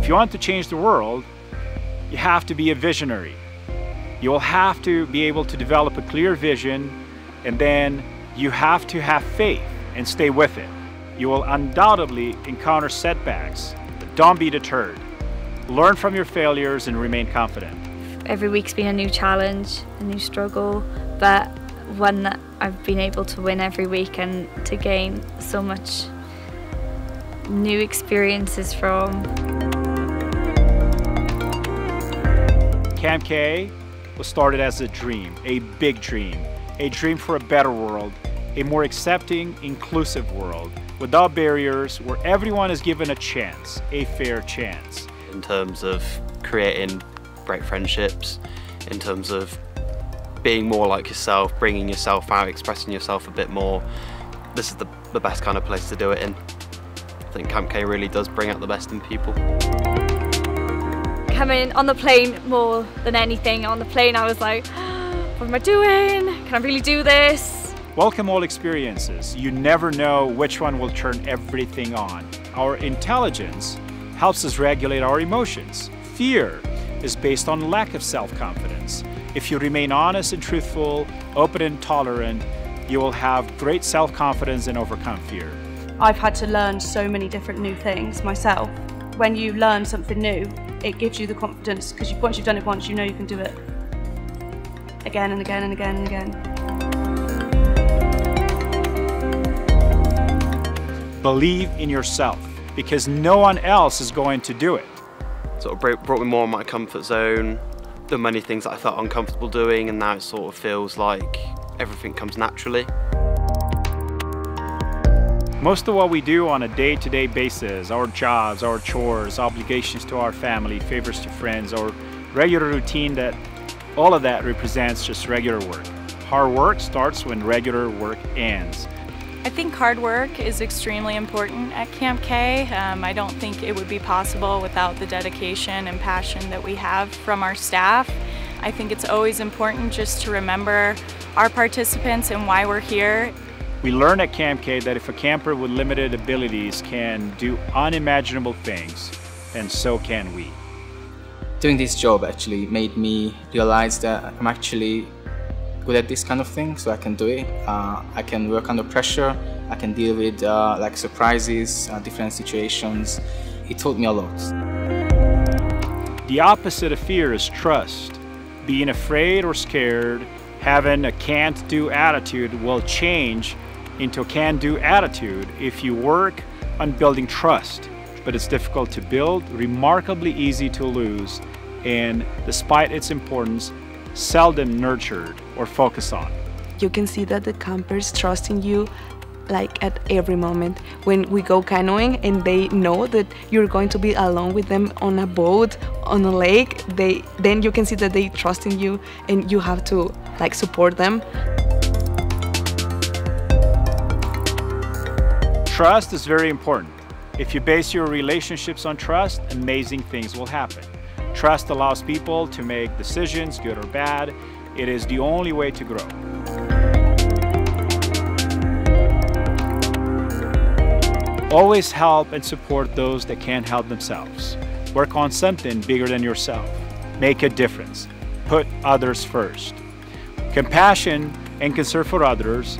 If you want to change the world, you have to be a visionary. You will have to be able to develop a clear vision, and then you have to have faith and stay with it. You will undoubtedly encounter setbacks, but don't be deterred. Learn from your failures and remain confident. Every week's been a new challenge, a new struggle, but one that I've been able to win every week and to gain so much new experiences from. Camp K was started as a dream, a big dream, a dream for a better world, a more accepting, inclusive world, without barriers, where everyone is given a chance, a fair chance. In terms of creating great friendships, in terms of being more like yourself, bringing yourself out, expressing yourself a bit more, this is the best kind of place to do it in. I think Camp K really does bring out the best in people. Coming on the plane more than anything, on the plane I was like, what am I doing? Can I really do this? Welcome all experiences. You never know which one will turn everything on. Our intelligence helps us regulate our emotions. Fear is based on lack of self-confidence. If you remain honest and truthful, open and tolerant, you will have great self-confidence and overcome fear. I've had to learn so many different new things myself. When you learn something new, it gives you the confidence, because once you've done it once, you know you can do it again and again and again and again. Believe in yourself, because no one else is going to do it. Sort of brought me more in my comfort zone, done many things that I felt uncomfortable doing, and now it sort of feels like everything comes naturally. Most of what we do on a day-to-day basis, our jobs, our chores, obligations to our family, favors to friends, or regular routine, all of that represents just regular work. Hard work starts when regular work ends. I think hard work is extremely important at Camp K. I don't think it would be possible without the dedication and passion that we have from our staff. I think it's always important just to remember our participants and why we're here. We learn at Camp K that if a camper with limited abilities can do unimaginable things, then so can we. Doing this job actually made me realize that I'm actually good at this kind of thing, so I can do it. I can work under pressure, I can deal with like surprises, different situations. It taught me a lot. The opposite of fear is trust. Being afraid or scared, having a can't-do attitude will change into a can-do attitude if you work on building trust. But it's difficult to build, remarkably easy to lose, and despite its importance, seldom nurtured or focused on. You can see that the campers trust in you like at every moment. When we go canoeing and they know that you're going to be along with them on a boat, on a lake, then you can see that they trust in you and you have to like support them. Trust is very important. If you base your relationships on trust, amazing things will happen. Trust allows people to make decisions, good or bad. It is the only way to grow. Always help and support those that can't help themselves. Work on something bigger than yourself. Make a difference. Put others first. Compassion and concern for others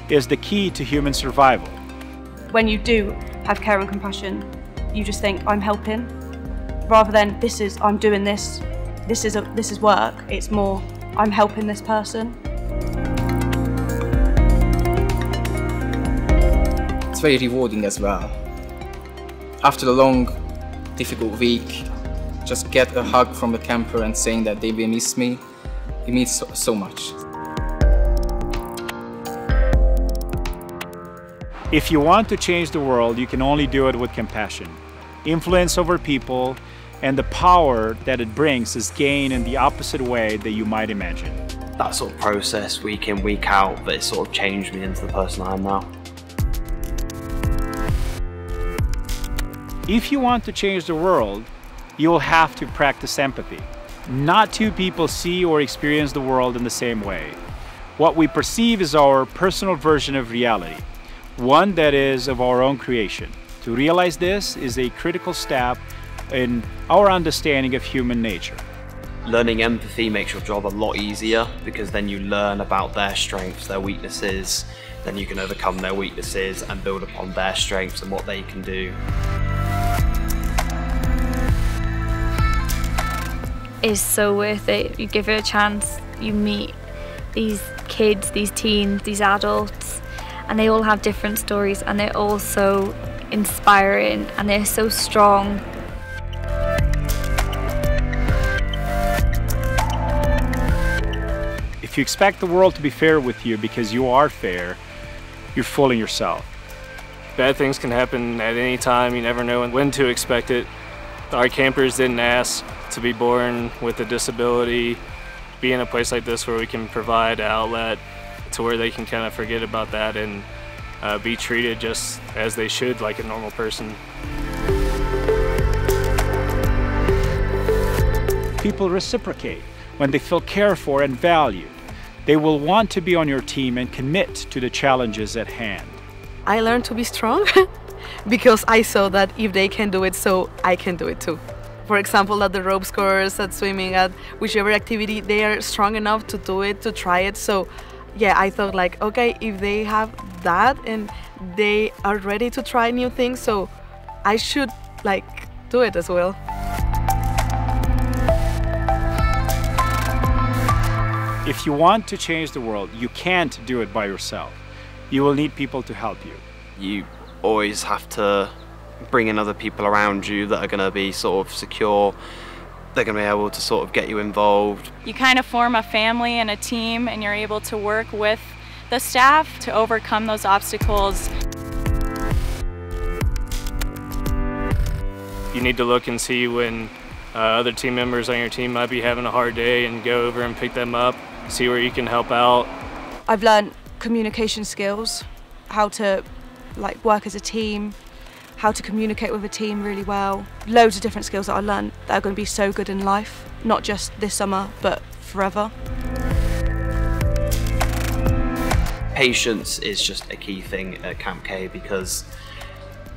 is the key to human survival. When you do have care and compassion, you just think, I'm helping, rather than I'm doing this, this is work. It's more, I'm helping this person. It's very rewarding as well. After a long, difficult week, just get a hug from the camper and saying that they will miss me, it means so much. If you want to change the world, you can only do it with compassion. Influence over people and the power that it brings is gained in the opposite way that you might imagine. That sort of process, week in, week out, that it sort of changed me into the person I am now. If you want to change the world, you will have to practice empathy. Not two people see or experience the world in the same way. What we perceive is our personal version of reality, one that is of our own creation. To realize this is a critical step in our understanding of human nature. Learning empathy makes your job a lot easier because then you learn about their strengths, their weaknesses, then you can overcome their weaknesses and build upon their strengths and what they can do. It's so worth it. You give it a chance, you meet these kids, these teens, these adults, and they all have different stories and they're all so inspiring and they're so strong. If you expect the world to be fair with you because you are fair, you're fooling yourself. Bad things can happen at any time. You never know when to expect it. Our campers didn't ask to be born with a disability. Be in a place like this where we can provide an outlet to where they can kind of forget about that and be treated just as they should, like a normal person. People reciprocate when they feel cared for and valued. They will want to be on your team and commit to the challenges at hand. I learned to be strong because I saw that if they can do it, so I can do it too. For example, at the ropes course, at swimming, at whichever activity, they are strong enough to do it, to try it. So yeah, I thought like, okay, if they have that and they are ready to try new things, so I should like do it as well. If you want to change the world, you can't do it by yourself. You will need people to help you. You always have to bring in other people around you that are going to be sort of secure. They're going to be able to sort of get you involved. You kind of form a family and a team and you're able to work with the staff to overcome those obstacles. You need to look and see when other team members on your team might be having a hard day and go over and pick them up, see where you can help out. I've learned communication skills, how to like work as a team, how to communicate with a team really well. Loads of different skills that I learned that are going to be so good in life, not just this summer, but forever. Patience is just a key thing at Camp K because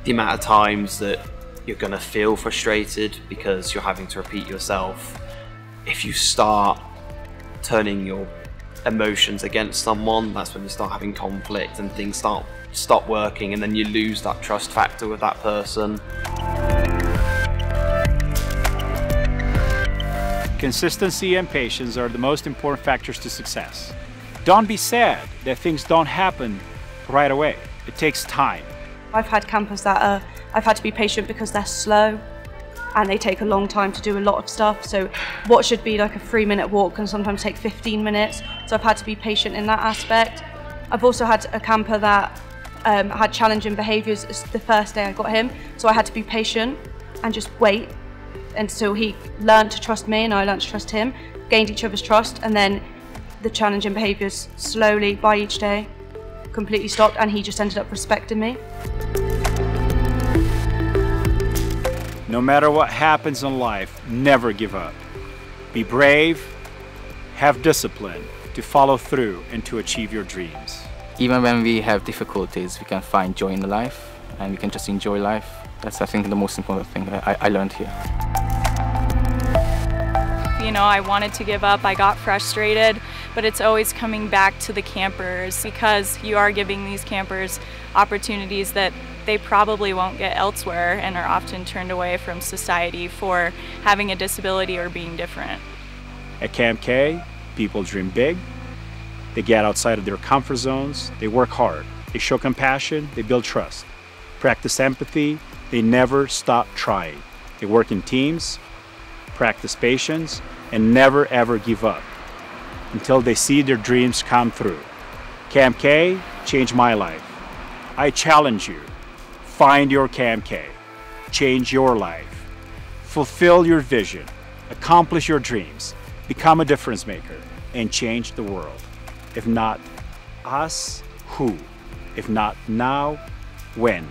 the amount of times that you're going to feel frustrated because you're having to repeat yourself, if you start turning your emotions against someone, that's when you start having conflict and things stop working, and then you lose that trust factor with that person. Consistency and patience are the most important factors to success. Don't be sad that things don't happen right away. It takes time. I've had campers that I've had to be patient because they're slow and they take a long time to do a lot of stuff. So what should be like a 3-minute walk can sometimes take 15 minutes. So I've had to be patient in that aspect. I've also had a camper that had challenging behaviours the first day I got him. So I had to be patient and just wait until he learned to trust me and I learned to trust him, gained each other's trust, and then the challenging behaviours slowly by each day completely stopped and he just ended up respecting me. No matter what happens in life, never give up. Be brave, have discipline to follow through and to achieve your dreams. Even when we have difficulties, we can find joy in life and we can just enjoy life. That's, I think, the most important thing I learned here. You know, I wanted to give up, I got frustrated, but it's always coming back to the campers because you are giving these campers opportunities that they probably won't get elsewhere and are often turned away from society for having a disability or being different. At Camp K, people dream big, they get outside of their comfort zones, they work hard, they show compassion, they build trust, practice empathy, they never stop trying. They work in teams, practice patience, and never ever give up until they see their dreams come through. Camp K changed my life. I challenge you. Find your Camp K. Change your life. Fulfill your vision. Accomplish your dreams. Become a difference maker and change the world. If not us, who? If not now, when?